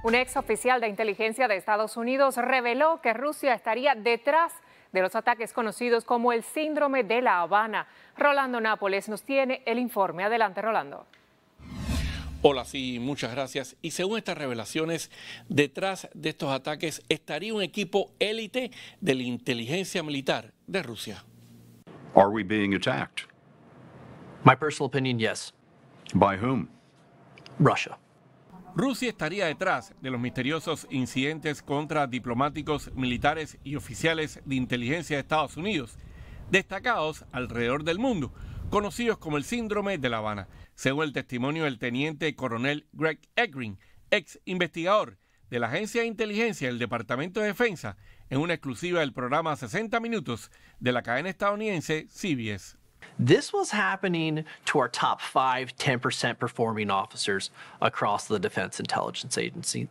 Un ex oficial de inteligencia de Estados Unidos reveló que Rusia estaría detrás de los ataques conocidos como el síndrome de La Habana. Rolando Nápoles nos tiene el informe. Adelante, Rolando. Hola, sí, muchas gracias. Y según estas revelaciones, detrás de estos ataques estaría un equipo élite de la inteligencia militar de Rusia. Are we being attacked? My personal opinion, yes. By whom? Russia. Rusia estaría detrás de los misteriosos incidentes contra diplomáticos, militares y oficiales de inteligencia de Estados Unidos, destacados alrededor del mundo, conocidos como el síndrome de La Habana, según el testimonio del teniente coronel Greg Egring, ex investigador de la Agencia de Inteligencia del Departamento de Defensa, en una exclusiva del programa 60 Minutos de la cadena estadounidense CBS. This was happening to our top 5-10% performing officers across the Defense Intelligence Agency.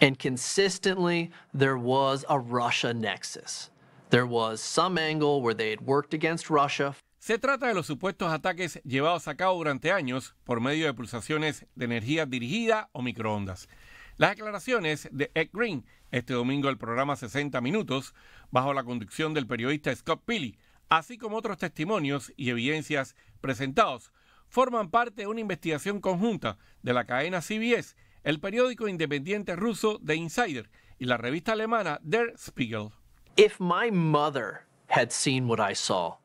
And consistently, there was a Russia nexus. There was some angle where they had worked against Russia. Se trata de los supuestos ataques llevados a cabo durante años por medio de pulsaciones de energía dirigida o microondas. Las declaraciones de Ed Green este domingo del programa 60 Minutos, bajo la conducción del periodista Scott Pelley, así como otros testimonios y evidencias presentados, forman parte de una investigación conjunta de la cadena CBS, el periódico independiente ruso The Insider y la revista alemana Der Spiegel. If my mother had seen what I saw,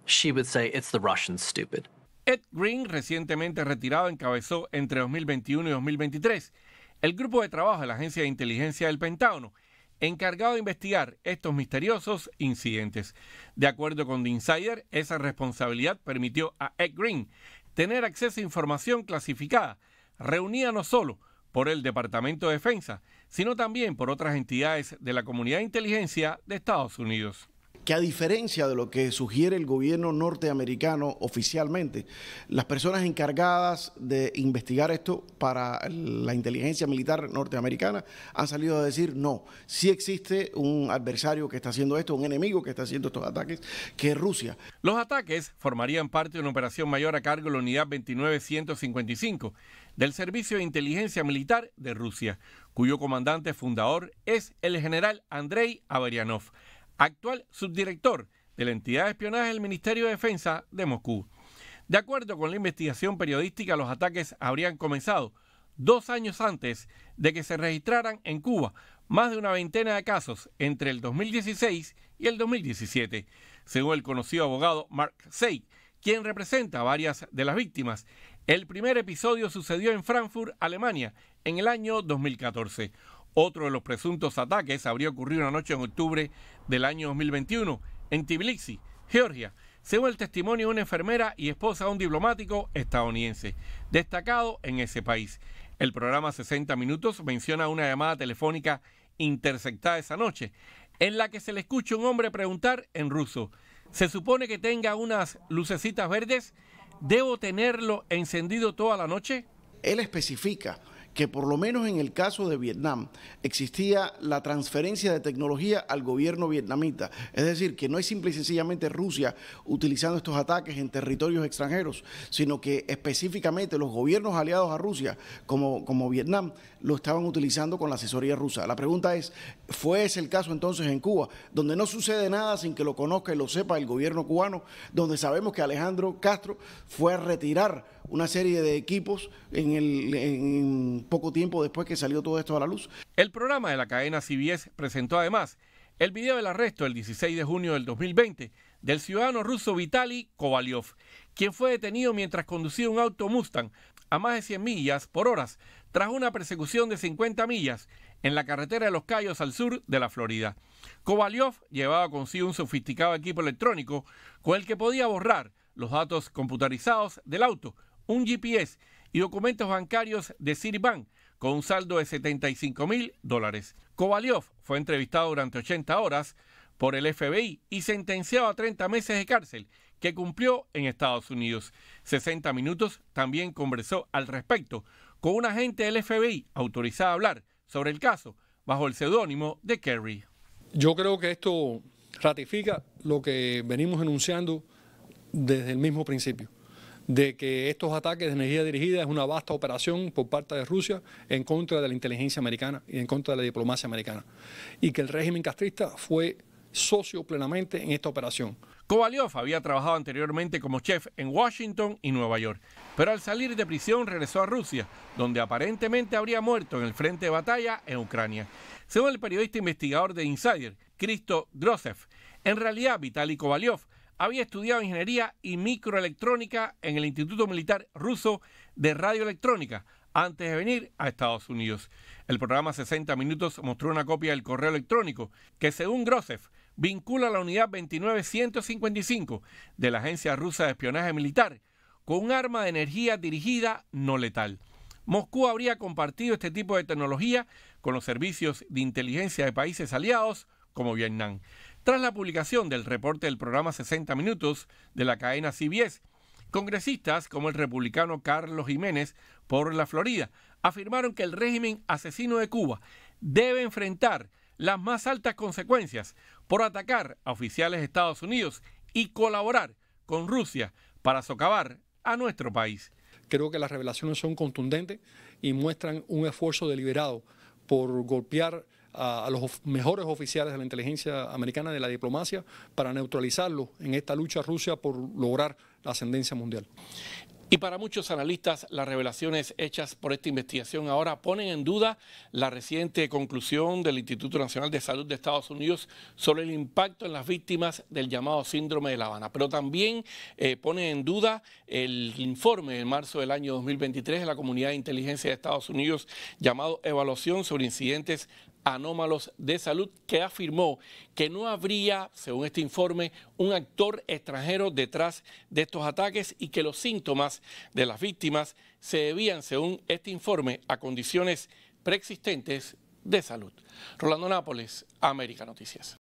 she would say it's the Russians, stupid. Ed Green, recientemente retirado, encabezó entre 2021 y 2023 el grupo de trabajo de la Agencia de Inteligencia del Pentágono, encargado de investigar estos misteriosos incidentes. De acuerdo con The Insider, esa responsabilidad permitió a Ed Green tener acceso a información clasificada, reunida no solo por el Departamento de Defensa, sino también por otras entidades de la comunidad de inteligencia de Estados Unidos. Que a diferencia de lo que sugiere el gobierno norteamericano oficialmente, las personas encargadas de investigar esto para la inteligencia militar norteamericana han salido a decir no, sí existe un adversario que está haciendo esto, un enemigo que está haciendo estos ataques, que es Rusia. Los ataques formarían parte de una operación mayor a cargo de la Unidad 29155 del Servicio de Inteligencia Militar de Rusia, cuyo comandante fundador es el general Andrei Averianov, actual subdirector de la entidad de espionaje del Ministerio de Defensa de Moscú. De acuerdo con la investigación periodística, los ataques habrían comenzado 2 años antes de que se registraran en Cuba más de una veintena de casos entre el 2016 y el 2017, según el conocido abogado Mark Seig, quien representa a varias de las víctimas. El primer episodio sucedió en Frankfurt, Alemania, en el año 2014. Otro de los presuntos ataques habría ocurrido una noche en octubre del año 2021 en Tbilisi, Georgia, según el testimonio de una enfermera y esposa de un diplomático estadounidense destacado en ese país. El programa 60 Minutos menciona una llamada telefónica interceptada esa noche, en la que se le escucha a un hombre preguntar en ruso: ¿se supone que tenga unas lucecitas verdes? ¿Debo tenerlo encendido toda la noche? Él especifica que por lo menos en el caso de Vietnam existía la transferencia de tecnología al gobierno vietnamita. Es decir, que no es simple y sencillamente Rusia utilizando estos ataques en territorios extranjeros, sino que específicamente los gobiernos aliados a Rusia, como Vietnam, lo estaban utilizando con la asesoría rusa. La pregunta es, ¿fue ese el caso entonces en Cuba, donde no sucede nada sin que lo conozca y lo sepa el gobierno cubano, donde sabemos que Alejandro Castro fue a retirar una serie de equipos en poco tiempo después que salió todo esto a la luz? El programa de la cadena CBS presentó además el video del arresto el 16 de junio del 2020 del ciudadano ruso Vitaly Kovalyov, quien fue detenido mientras conducía un auto Mustang a más de 100 millas por hora tras una persecución de 50 millas en la carretera de Los Cayos al sur de la Florida. Kovalyov llevaba consigo un sofisticado equipo electrónico con el que podía borrar los datos computarizados del auto, un GPS y documentos bancarios de Citibank con un saldo de $75,000. Kovalyov fue entrevistado durante 80 horas por el FBI y sentenciado a 30 meses de cárcel que cumplió en Estados Unidos. 60 Minutos también conversó al respecto con un agente del FBI autorizado a hablar sobre el caso bajo el seudónimo de Kerry. Yo creo que esto ratifica lo que venimos enunciando desde el mismo principio, de que estos ataques de energía dirigida es una vasta operación por parte de Rusia en contra de la inteligencia americana y en contra de la diplomacia americana, y que el régimen castrista fue socio plenamente en esta operación. Kovalyov había trabajado anteriormente como chef en Washington y Nueva York, pero al salir de prisión regresó a Rusia, donde aparentemente habría muerto en el frente de batalla en Ucrania. Según el periodista investigador de Insider, Christo Grozev, en realidad Vitaly Kovalyov había estudiado ingeniería y microelectrónica en el Instituto Militar Ruso de Radioelectrónica antes de venir a Estados Unidos. El programa 60 Minutos mostró una copia del correo electrónico que, según Grozev, vincula a la unidad 29155 de la Agencia Rusa de Espionaje Militar con un arma de energía dirigida no letal. Moscú habría compartido este tipo de tecnología con los servicios de inteligencia de países aliados como Vietnam. Tras la publicación del reporte del programa 60 Minutos de la cadena CBS, congresistas como el republicano Carlos Jiménez por la Florida afirmaron que el régimen asesino de Cuba debe enfrentar las más altas consecuencias por atacar a oficiales de Estados Unidos y colaborar con Rusia para socavar a nuestro país. Creo que las revelaciones son contundentes y muestran un esfuerzo deliberado por golpear a los mejores oficiales de la inteligencia americana, de la diplomacia, para neutralizarlos en esta lucha Rusia por lograr la ascendencia mundial. Y para muchos analistas, las revelaciones hechas por esta investigación ahora ponen en duda la reciente conclusión del Instituto Nacional de Salud de Estados Unidos sobre el impacto en las víctimas del llamado síndrome de La Habana. Pero también pone en duda el informe de marzo del año 2023 de la Comunidad de Inteligencia de Estados Unidos llamado Evaluación sobre Incidentes Anómalos de Salud, que afirmó que no habría, según este informe, un actor extranjero detrás de estos ataques y que los síntomas de las víctimas se debían, según este informe, a condiciones preexistentes de salud. Rolando Nápoles, América Noticias.